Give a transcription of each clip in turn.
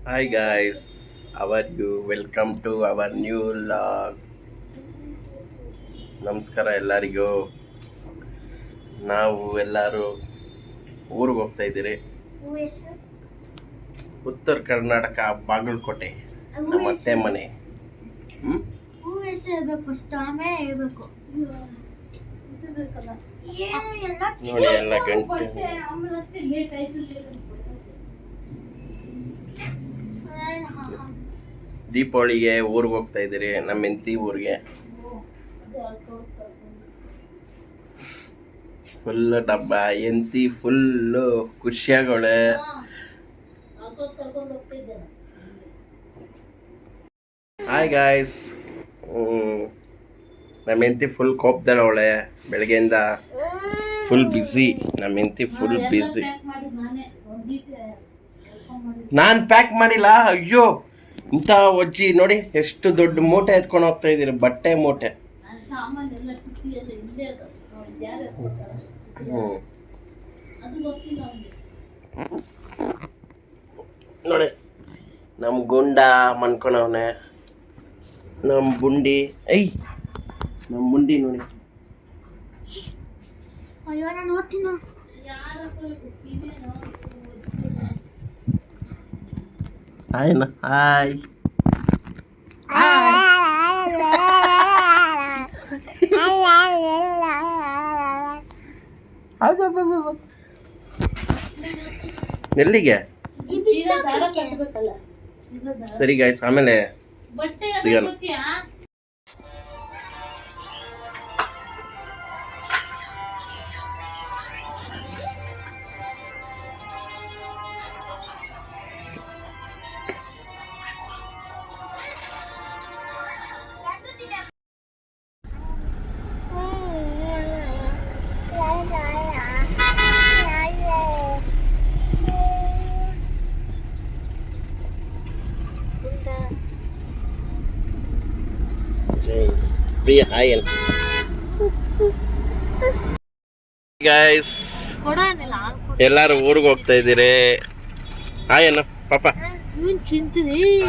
Hi guys, how are you? Welcome to our new vlog. ನಮಸ್ಕಾರ ಎಲ್ಲರಿಗೂ. ನಾವು ಎಲ್ಲರೂ ಊರಿಗೆ ಹೋಗ್ತಾ ಇದ್ದೀರಿ. ಉತ್ತರ ಕರ್ನಾಟಕ ಬಾಗಲಕೋಟೆ ನಮ್ಮ ಅತ್ತೆ ಮನೆ. ನೋಡಿ ಎಲ್ಲ ಗಂಟೆ ದೀಪಾವಳಿಗೆ ಊರಿಗೆ ಹೋಗ್ತಾ ಇದ್ದೀರಿ, ನಮ್ಮ ಹೆಂಡತಿ ಊರಿಗೆ. ಫುಲ್ ಡಬ್ಬ ಎಂತಿ ಫುಲ್ಲು ಖುಷಿಯಾಗವಳೆ. ಹಾಯ್ ಗಾಯ್ಸ್, ನಮ್ಮ ಹೆಂಡತಿ ಫುಲ್ ಕೋಪದವಳೆ. ಬೆಳಗ್ಗೆಯಿಂದ ಫುಲ್ ಬ್ಯುಸಿ. ನಮ್ಮ ಹೆಂಡತಿ ಫುಲ್ ಬ್ಯುಸಿ. ನಾನು ಪ್ಯಾಕ್ ಮಾಡಿಲ್ಲ. ಅಯ್ಯೋ, ಇಂಥ ಒಜ್ಜಿ ನೋಡಿ ಎಷ್ಟು ದೊಡ್ಡ ಮೂಟೆ ಎತ್ಕೊಂಡು ಹೋಗ್ತಾ ಇದ್ದೀರಿ, ಬಟ್ಟೆ ಮೂಟೆ. ನೋಡಿ ನಮ್ಮ ಗುಂಡ ಮನ್ಕೊಂಡವನೆ, ನಮ್ಮ ಬುಂಡಿ. ನಮ್ಮ ಬುಂಡಿ ನೋಡಿ. Hi hi. ಎಲ್ಲಿಗೆ? ಸರಿ ಗಾಯ್ಸ್, ಆಮೇಲೆ ಸಿಗೋಣ. ಗೈಸ್, ಎಲ್ಲಾರು ಊರಿಗೆ ಹೋಗ್ತಾ ಇದ್ದೀರಿ. ಹಾಯಣ್ಣ ಪಾಪ,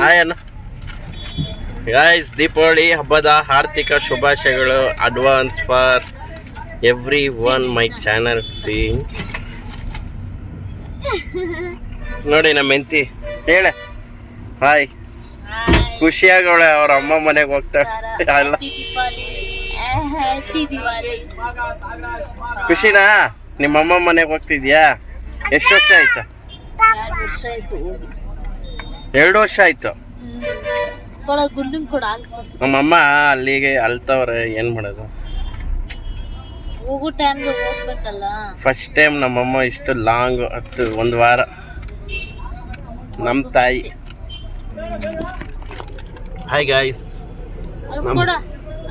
ಹಾಯಣ್ಣ. ಗೈಸ್, ದೀಪಾವಳಿ ಹಬ್ಬದ ಆರ್ಥಿಕ ಶುಭಾಶಯಗಳು. Advance for every one my channel seeing. ನೋಡಿ ನಮ್ಮ ಹೆಂಡತಿ ಹೇಳ ಹಾಯ್. ಖುಷಿಯಾಗವಳೆ, ಅವ್ರ ಅಮ್ಮ ಮನೆಗೆ ಹೋಗ್ತಾಳೆ. ಖುಷಿನಾ? ನಿಮ್ಮಮ್ಮ ಮನೆಗೆ ಹೋಗ್ತಿದ್ಯಾ? ಎಷ್ಟು ವರ್ಷ ಆಯ್ತು? 2 ವರ್ಷ ಆಯ್ತು. ನಮ್ಮಮ್ಮ ಅಲ್ಲಿಗೆ ಅಳ್ತವ್ರೆ, ಏನ್ ಮಾಡೋದು? ಫಸ್ಟ್ ಟೈಮ್ ನಮ್ಮಮ್ಮ ಇಷ್ಟು ಲಾಂಗ್ 1 ವಾರ. ನಮ್ಮ ತಾಯಿ. ಹಾಯ್ ಗಾಯ್ಸ್,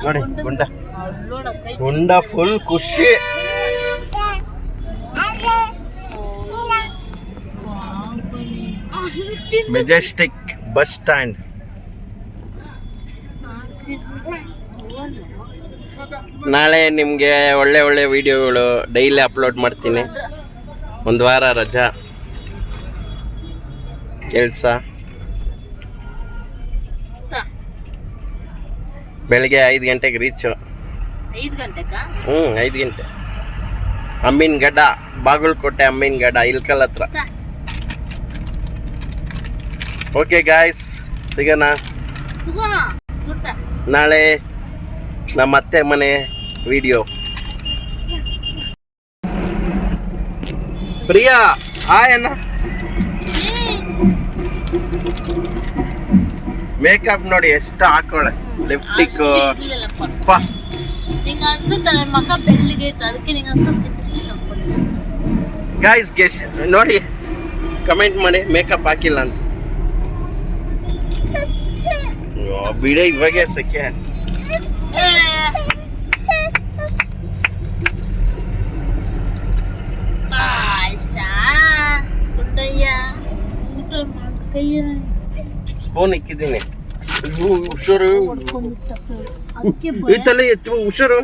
ನೋಡಿ ಗುಂಡ ಫುಲ್ ಖುಷಿ. Majestic bus stand. ನಾಳೆ ನಿಮಗೆ ಒಳ್ಳೆ ಒಳ್ಳೆ ವಿಡಿಯೋಗಳು ಡೈಲಿ ಅಪ್ಲೋಡ್ ಮಾಡ್ತೀನಿ. 1 ವಾರ ರಜಾ, ಕೆಲಸ. ಬೆಳಿಗ್ಗೆ 5 ಗಂಟೆಗೆ ರೀಚು. 5 ಗಂಟೆ. ಅಮ್ಮಿನಗಡ್ಡ, ಬಾಗಲಕೋಟೆ ಅಮ್ಮಿನಗಡ್ಡ, ಇಲ್ಕಲ್ ಹತ್ರ. ಓಕೆ ಗಾಯ್ಸ್, ಸಿಗೋಣ ನಾಳೆ ನಮ್ಮ ಅತ್ತೆ ಮನೆ ವಿಡಿಯೋ. ಪ್ರಿಯಾ ಹಾಯ್ ಅಣ್ಣ. ಮೇಕಪ್ ನೋಡಿ ಎಷ್ಟು ಹಾಕೋಳೆ. ಲಿಪ್ಸ್ಟಿಕ್ ಗೈಸ್, ಗೆಸ್ ನೋಡಿ, ಕಮೆಂಟ್ ಮಾಡಿ ಮೇಕಪ್ ಹಾಕಿಲ್ಲ ಅಂತ. ಬಿಡ ಇವಾಗೆ ಸೆಕೆ. ಸ್ಪೂನ್ ಇಕ್ಕಿದ್ದೀನಿ. ಹುಷಾರು, ಈ ತಲೆ ಎತ್ತುವ ಹುಷಾರು,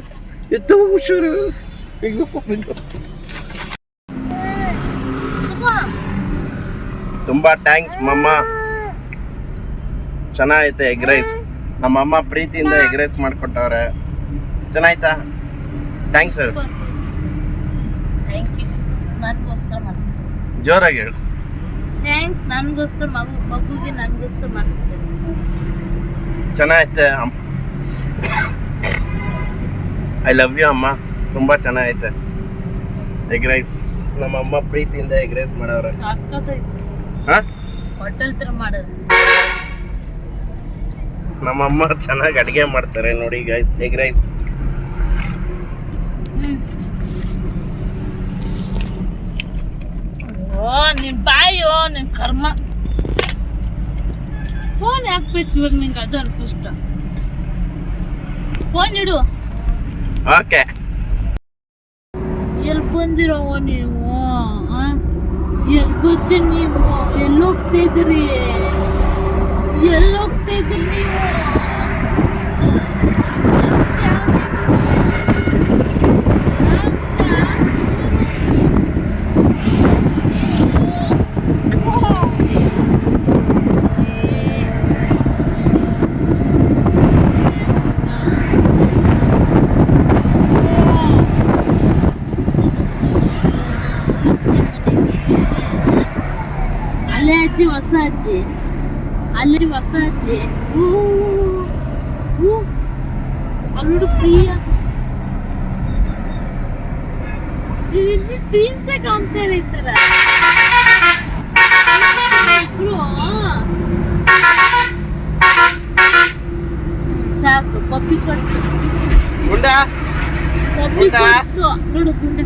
ಎತ್ತುವ ಹುಷಾರು. ತುಂಬಾ ಥ್ಯಾಂಕ್ಸ್ ಮಮ್ಮ. ಚೆನ್ನಾಗೈತೆ ಎಗ್ ರೈಸ್. ನಮ್ಮಮ್ಮ ಪ್ರೀತಿಯಿಂದ ಎಗ್ ರೈಸ್ ಮಾಡ್ಕೊಟ್ಟವ್ರೆ. ಚೆನ್ನಾಯ್ತಾ? Thanks sir. Thank you. ನನಗೋಸ್ಕರ ಮಾಡ್ತೀನಿ. ಜೋರಾಗಿ ಹೇಳು. ಥ್ಯಾಂಕ್ಸ್. ನನಗೋಸ್ಕರ ಮಗುಗೆ ನನಗೋಸ್ಕರ ಮಾಡ್ತೀನಿ. ಚೆನ್ನಾಗೈತೆ. ಐ ಲವ್ ಯು ಅಮ್ಮ. ತುಂಬ ಚೆನ್ನಾಗೈತೆ ಎಗ್ ರೈಸ್. ನಮ್ಮಮ್ಮ ಪ್ರೀತಿಯಿಂದ ಎಗ್ ರೈಸ್ ಮಾಡವ್ರೆ. ಸಾಕಾಗೈತೆ. ಹಾಂ, ಹೋಟೆಲ್ ಥರ ಮಾಡೋದು. ನಮ್ಮಮ್ಮ ಚೆನ್ನಾಗಿ ಅಡುಗೆ ಮಾಡ್ತಾರೆ ನೋಡಿ ಗೈಸ್. ಎಗ್ ರೈಸ್ ಓ ನಿನ್ ಬಾಯೋ ನಿನ್ ಕರ್ಮ. ಫೋನ್ ಹಾಕ್ಬೇಕು ಇವಾಗ ನಿಂಗೆ. ಅದಲ್ಲ ಫಸ್ಟ್ ಫೋನ್ ಇಡು. ಓಕೆ. ಎಲ್ಲಿ ಬಂದಿರೋವ ನೀವು? ಎಲ್ಲಿ ಬರ್ತೀರಿ ನೀವು? ಎಲ್ಲಿ ಹೋಗ್ತಾ ಇದ್ರಿ? ಎಲ್ಲಿ ಹೋಗ್ತಾ ಇದ್ರಿ ನೀವು? ಅಲ್ಲೇ ಅಜ್ಜಿ, ಹೊಸ ಅಜ್ಜಿ. ಅಲ್ಲಿ ಹೊಸ ಅಜ್ಜಿ. ಅಲ್ಲೋಡು ಪ್ರಿಯ. ಇಲ್ಲಿ ಟ್ವೀನ್ಸೇ ಕಾಣ್ತಾರೆ ಈ ಥರ. ಸಾಕು. ಪಪ್ಪಿ ಕೊಟ್ಟು ಗುಂಡ ಪಪ್ಪಿ ಕೊಟ್ಟು ನೋಡು ಗುಂಡ.